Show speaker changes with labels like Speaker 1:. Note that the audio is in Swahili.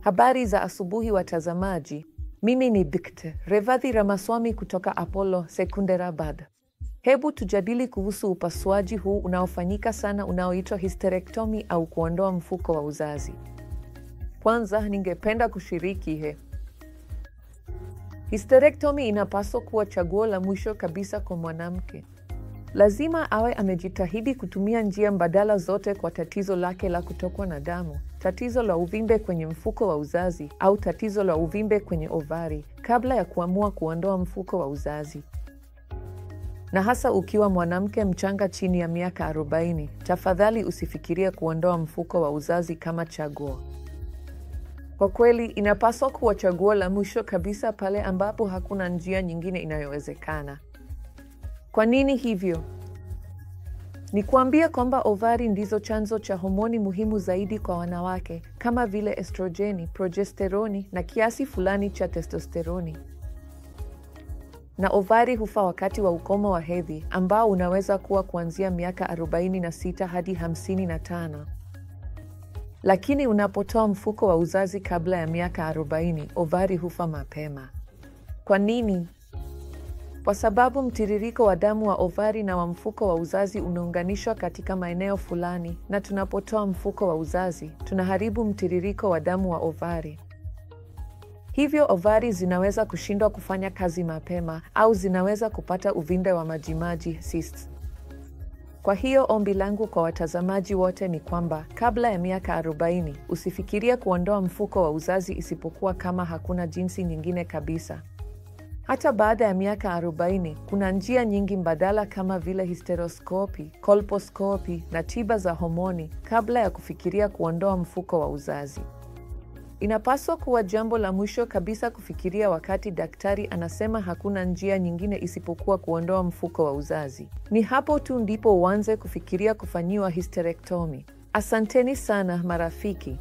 Speaker 1: Habari za asubuhi watazamaji. Mimi ni Dkt. Revathi Ramaswamy kutoka Apollo Secunderabad. Hebu tujadili kuhusu upasuaji huu unaofanyika sana unaoitwa hysterectomy au kuondoa mfuko wa uzazi. Kwanza ningependa kushiriki hysterectomy inapaswa kuwa chaguo la mwisho kabisa kwa mwanamke. Lazima awe amejitahidi kutumia njia mbadala zote kwa tatizo lake la kutokwa na damu, tatizo la uvimbe kwenye mfuko wa uzazi au tatizo la uvimbe kwenye ovari kabla ya kuamua kuondoa mfuko wa uzazi. Na hasa ukiwa mwanamke mchanga chini ya miaka 40, tafadhali usifikirie kuondoa mfuko wa uzazi kama chaguo. Kwa kweli, inapaswa kuwa chaguo la mwisho kabisa pale ambapo hakuna njia nyingine inayowezekana. Kwa nini hivyo? Ni kuambia kwamba ovari ndizo chanzo cha homoni muhimu zaidi kwa wanawake, kama vile estrojeni, progesteroni na kiasi fulani cha testosteroni. Na ovari hufa wakati wa ukomo wa hedhi, ambao unaweza kuwa kuanzia miaka 46 hadi 55. Lakini unapotoa mfuko wa uzazi kabla ya miaka 40, ovari hufa mapema. Kwa nini? Kwa sababu mtiririko wa damu wa ovari na wa mfuko wa uzazi unaunganishwa katika maeneo fulani, na tunapotoa mfuko wa uzazi, tunaharibu mtiririko wa damu wa ovari. Hivyo ovari zinaweza kushindwa kufanya kazi mapema au zinaweza kupata uvimbe wa majimaji, cysts. Kwa hiyo ombi langu kwa watazamaji wote ni kwamba kabla ya miaka 40 usifikirie kuondoa mfuko wa uzazi isipokuwa kama hakuna jinsi nyingine kabisa. Hata baada ya miaka 40 kuna njia nyingi mbadala kama vile hysteroscopy, colposcopy na tiba za homoni kabla ya kufikiria kuondoa mfuko wa uzazi. Inapaswa kuwa jambo la mwisho kabisa kufikiria wakati daktari anasema hakuna njia nyingine isipokuwa kuondoa mfuko wa uzazi. Ni hapo tu ndipo uanze kufikiria kufanyiwa hysterectomy. Asanteni sana marafiki.